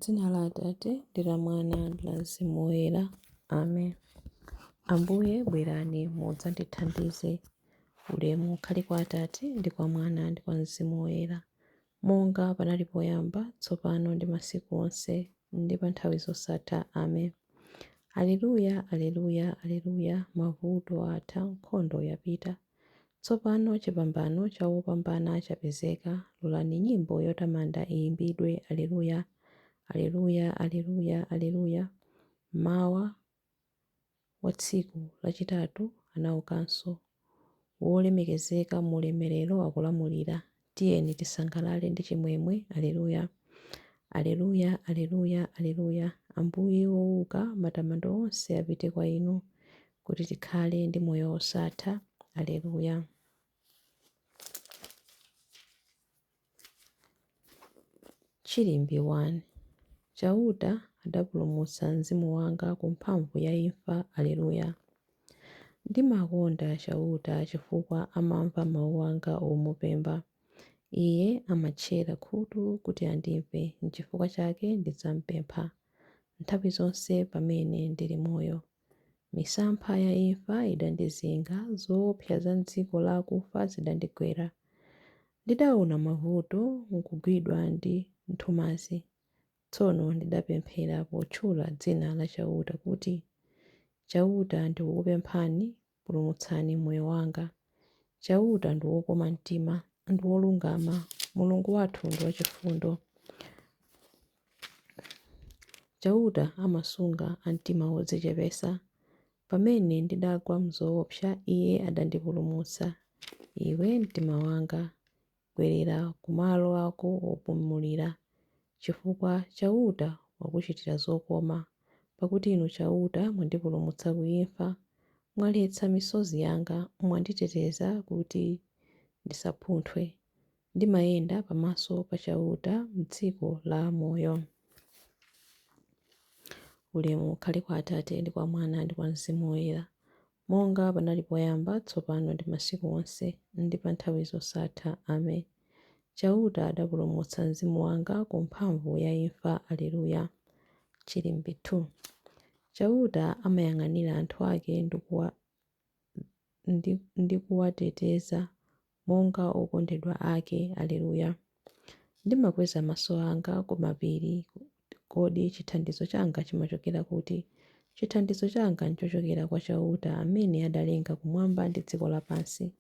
Dzina la Atate ndi la Mwana ndi la Mzimu Woyera. Amen. Ambuye bwerani mudzandithandize. Ulemu ukhale kwa Atate ndi kwa Mwana ndi kwa Mzimu Woyera, monga panali poyamba, tsopano ndi masiku onse ndi pa nthawi zosatha. Amen. Aleluya, aleluya, aleluya. Mavuto atha, nkhondo yapita. Tsopano chipambano cha wopambana chapezeka. Lolani nyimbo yotamanda iyimbidwe. Aleluya, aleluya, aleluya, aleluya. Mawa wa tsiku lachitatu anaukanso. Wolemekezeka mu ulemerero akulamulira. Tiyeni tisangalale ndi chimwemwe. Aleluya, aleluya, aleluya, aleluya. Ambuye wouka, matamando onse apite kwa inu, kuti tikhale ndi moyo wosatha. Aleluya. Chilimbi 1. Chauta adapulumutsa mzimu wanga ku mphamvu ya imfa. Aleluya. Ndimakonda Chauta chifukwa amamva mawu anga omupempha. Iye amatchera khutu kuti andimve. N'chifukwa chake ndidzampempha nthawi zonse pamene ndili moyo. Misampha ya imfa idandizinga, zoopsa za m'dziko la akufa zidandigwera. Ndidaona mavuto nkugwidwa ndi nthumazi. Tsono ndidapemphera potchula dzina la Chauta kuti, Chauta ndikukupemphani, pulumutsani moyo wanga. Chauta ndi wokoma mtima, ndi wolungama, Mulungu wathu ndi wachifundo. Chauta amasunga amtima wodzichepetsa. Pamene ndidagwa m'zoopsa, iye adandipulumutsa. Iwe mtima wanga, bwerera ku malo ako opumulira, chifukwa Chauta wakuchitira zokoma. Pakuti inu Chauta mwandipulumutsa ku imfa, mwaletsa misozi yanga, mwanditeteza kuti ndisapunthwe. Ndimayenda pamaso pa Chauta m'dziko la moyo. Ulemu ukhale kwa Atate ndi kwa Mwana ndi kwa Mzimu Woyera, monga panali poyamba, tsopano ndi masiku onse ndi pa nthawi zosatha. Amen. Chauta adapulumutsa mzimu wanga ku mphamvu ya imfa. Aleluya. Chilimbi 2. Chauta amayang'anira anthu ake ndi kuwateteza monga okondedwa ake. Aleluya. Ndimakweza maso anga ku mapiri. Kodi chithandizo changa chimachokera kuti? Chithandizo changa nchochokera kwa Chauta amene adalenga kumwamba ndi dziko lapansi.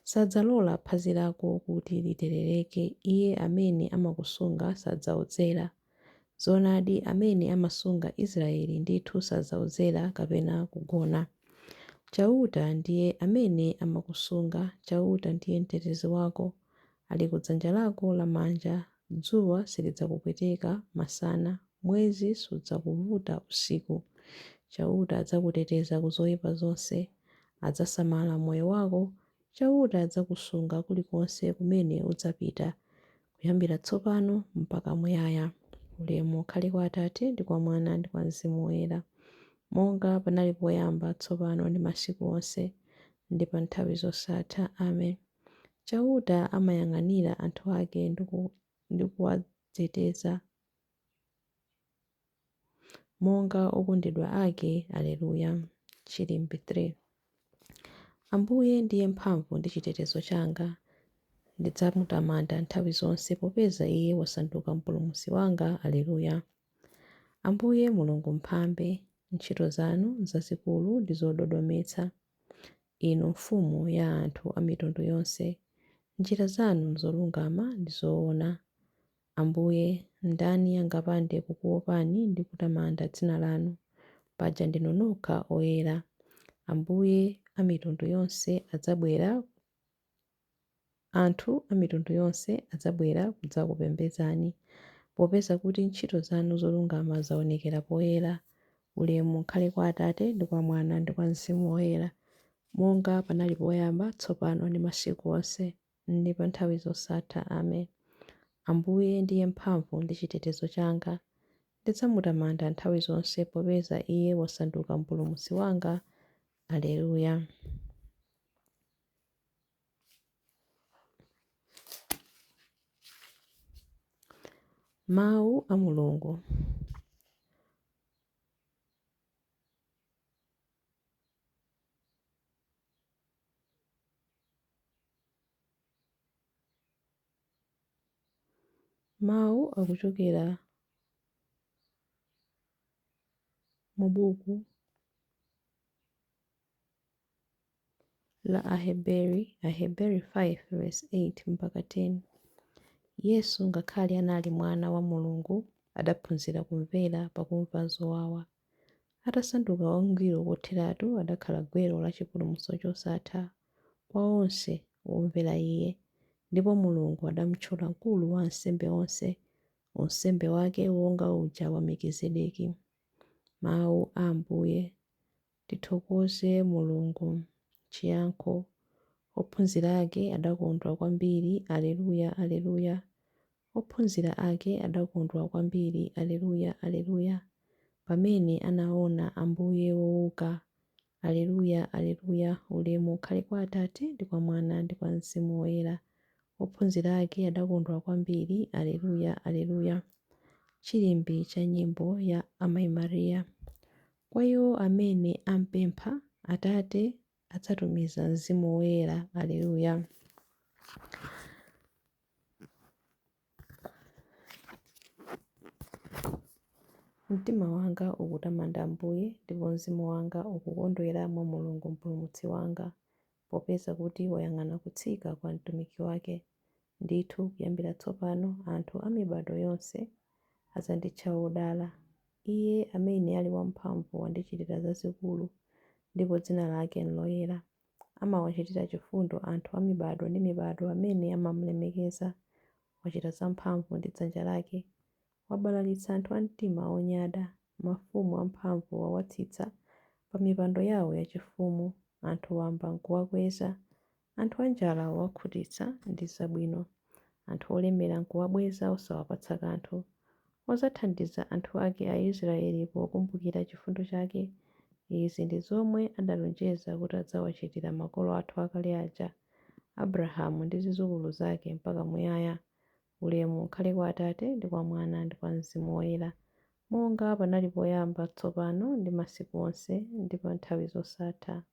Sadzalola phazi lako kuti literereke. Iye amene amakusunga sadzaodzera. Zoonadi, amene amasunga Israeli ndithu sadzaodzera kapena kugona. Chauta ndiye amene amakusunga. Chauta ndiye mtetezi wako. Ali kudzanja lako lamanja. Dzuwa silidzakupweteka masana, mwezi sudzakuvuta usiku. Chauta adzakuteteza ku zoyipa zonse. Adzasamala moyo wako. Chauta adzakusunga kulikonse kumene udzapita, kuyambira tsopano mpaka muyaya. Ulemu ukhale kwa Atate ndi kwa Mwana ndi kwa Mzimu Woyera, monga panali poyamba, tsopano ndi masiku onse ndi pa nthawi zosatha. Amen. Chauta amayang'anira anthu ake ndi kuwateteza monga okondedwa ake. Aleluya. Chilimbi 3. Ambuye ndiye mphamvu ndi chitetezo changa. Ndidzamutamanda nthawi zonse popeza iye wasanduka mpulumutsi wanga. Aleluya. Ambuye Mulungu mphambe, ntchito zanu zazikulu ndi zododometsa. Inu mfumu ya anthu a mitundu yonse, njira zanu nzolungama ndi zoona. Ambuye, ndani angapande kukuopani ndi kutamanda dzina lanu? Paja ndinu nokha oyera. Ambuye a mitundu yonse adzabwera. Anthu a mitundu yonse adzabwera kudzakupembedzani, popeza kuti ntchito zanu zolungama zaonekera poyera. Ulemu ukhale kwa Atate ndi kwa Mwana ndi kwa Mzimu Woyera, monga panali poyamba, tsopano ndi masiku onse ndi pa nthawi zosatha. Amen. Ambuye ndiye mphamvu ndi chitetezo changa. Ndidzamutamanda nthawi zonse popeza iye wasanduka mpulumutsi wanga. Aleluya. Mawu a Mulungu. Mawu akuchokera mu buku la Aheberi 5:8 mpaka 10. Yesu ngakhale anali mwana wa Mulungu adaphunzira kumvera pakumva zowawa. Atasanduka wangwiro kotheratu adakhala gwero la chipulumutso chosatha kwa onse womvera Iye, ndipo Mulungu adamutchula mkulu wa ansembe onse, unsembe wake wonga uja wa Melkizedeki. Mawu a Ambuye. Tithokoze Mulungu. Chiyankho. Ophunzira ake adakondwa kwambiri. Aleluya, aleluya. Ophunzira ake adakondwa kwambiri. Aleluya, aleluya. Pamene anaona Ambuye wouka. Aleluya, aleluya. Ulemu ukhale kwa Atate ndi kwa Mwana ndi kwa Mzimu Woyera. Ophunzira ake adakondwa kwambiri. Aleluya, aleluya. Chilimbi cha nyimbo ya Amayi Mariya. Kwa iwo amene ampempha, Atate adzatumiza Mzimu Woyera. Aleluya. Mtima wanga ukutamanda Ambuye, ndipo mzimu wanga ukukondwera mwa Mulungu mpulumutsi wanga, popeza kuti wayang'ana kutsika kwa mtumiki wake. Ndithu kuyambira tsopano anthu a mibado yonse adzanditcha wodala. Iye amene ali wamphamvu wandichitira zazikulu, ndipo dzina lake nloyera. Amawachitira chifundo anthu a mibado ndi mibado amene amamulemekeza. Wachita zamphamvu ndi dzanja lake. Wabalalitsa anthu a mtima onyada. Mafumu amphamvu wawatsitsa pa mipando yawo yachifumu. Anthu wamba nkuwakweza. Anthu anjala wawakhutitsa ndi zabwino. Anthu olemera nkuwabweza osawapatsa kanthu. Wazathandiza anthu ake a Israeli pokumbukira chifundo chake. Izi ndi zomwe adalonjeza kuti adzawachitira makolo athu akale aja, Abrahamu ndi zidzukulu zake mpaka muyaya. Ulemu ukhale kwa Atate ndi kwa Mwana ndi kwa Mzimu Woyera, monga panali poyamba, tsopano ndi masiku onse ndi pa nthawi zosatha.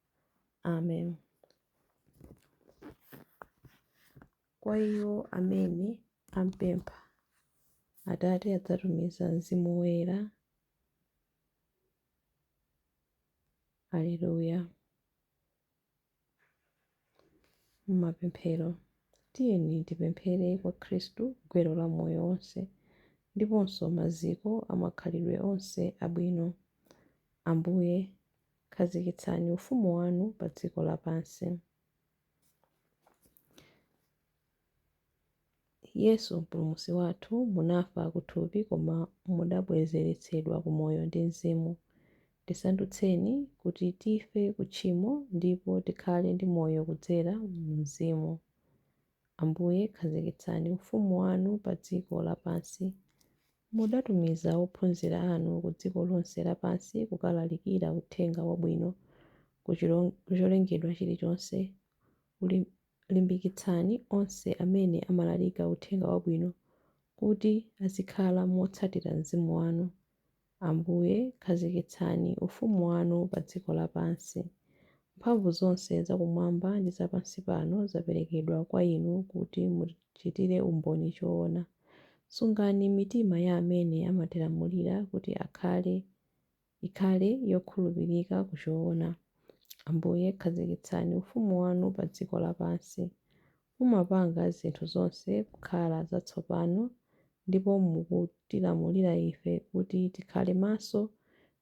Amen. Kwa iwo amene ampempha, Atate adzatumiza Mzimu Woyera. Aleluya. Mapemphero. Tiyeni tipemphere kwa Khristu gwero la moyo onse, ndiponso maziko amakhalidwe onse abwino. Ambuye, khazikitsani ufumu wanu pa dziko lapansi. Yesu mpulumutsi wathu, munafa kuthupi koma mudabwezeretsedwa ku moyo ndi Mzimu. Tisandutseni kuti tife ku tchimo ndipo tikhale ndi moyo kudzera mu Mzimu. Ambuye, khazikitsani ufumu wanu pa dziko lapansi. Mudatumiza ophunzira anu ku dziko lonse lapansi kukalalikira uthenga wabwino kucholengedwa chilichonse. Limbikitsani onse amene amalalika uthenga wabwino kuti azikhala motsatira Mzimu wanu. Ambuye, khazikitsani ufumu wanu pa dziko lapansi. Mphamvu zonse zakumwamba ndi zapansi pano zaperekedwa kwa inu kuti muchitire umboni choona. Sungani mitima ya amene amatilamulira kuti ikhale yokhulupirika kuchoona. Ambuye, khazikitsani ufumu wanu pa dziko lapansi. Mumapanga zinthu zonse kukhala zatsopano, ndipo mukutilamulira ife kuti tikhale maso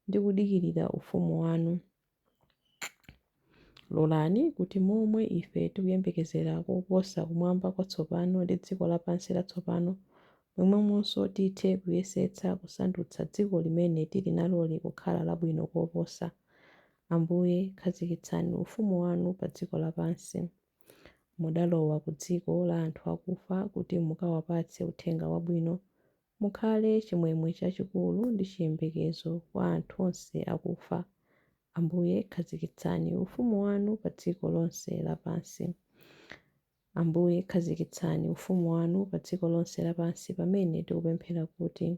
ndi kudikirira ufumu wanu. Lolani kuti momwe ife tikuyembekezera koposa kumwamba kwatsopano ndi dziko lapansi latsopano, momwemonso tithe kuyesetsa kusandutsa dziko limene tili naloli kukhala labwino koposa. Ambuye, khazikitsani ufumu wanu pa dziko lapansi. Mudalowa ku dziko la anthu akufa kuti mukawapatse uthenga wabwino. Mukhale chimwemwe chachikulu ndi chiyembekezo kwa anthu onse akufa. Ambuye, khazikitsani ufumu wanu pa dziko lonse lapansi. Ambuye khazikitsani ufumu wanu pa dziko lonse lapansi, pamene tikupemphera kuti: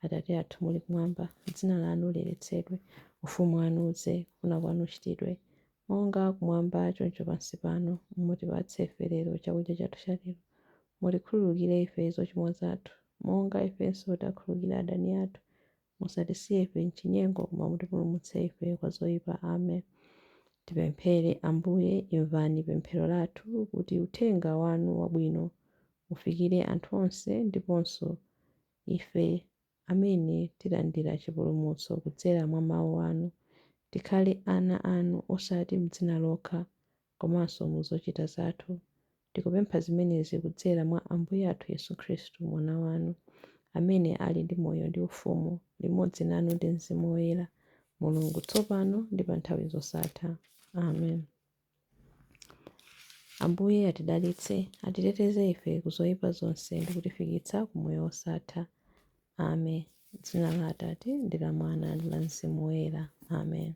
Atate athu muli kumwamba, dzina lanu liyeretsedwe, ufumu wanu udze, kufuna kwanu kuchitidwe monga kumwamba choncho pansi pano. Mutipatse ife lero chakudya chathu cha lero. Mutikhululukire ife zochimwa zathu, monga ifenso takhululukira adani athu. Musatisiye ife m'chinyengo, koma mutipulumutse ife kwa zoyipa. Amen. Tipemphere. Ambuye imvani pemphero lathu, kuti uthenga wanu wabwino ufikire anthu onse, ndiponso ife amene tilandira chipulumutso kudzera mwa mawu anu, tikhale ana anu osati m'dzina lokha, komanso mu zochita zathu. Tikupempha zimenezi kudzera mwa Ambuye athu Yesu Khristu, mwana wanu, amene ali ndi moyo ndi ufumu limodzi nanu ndi Mzimu Woyera, Mulungu tsopano ndi pa nthawi zosatha. Amen. Ambuye atidalitse, atiteteze ife ku zoyipa zonse ndi kutifikitsa ku moyo wosatha. Amen. Dzina la Atate ndi la Mwana ndi la Mzimu Woyera. Amen.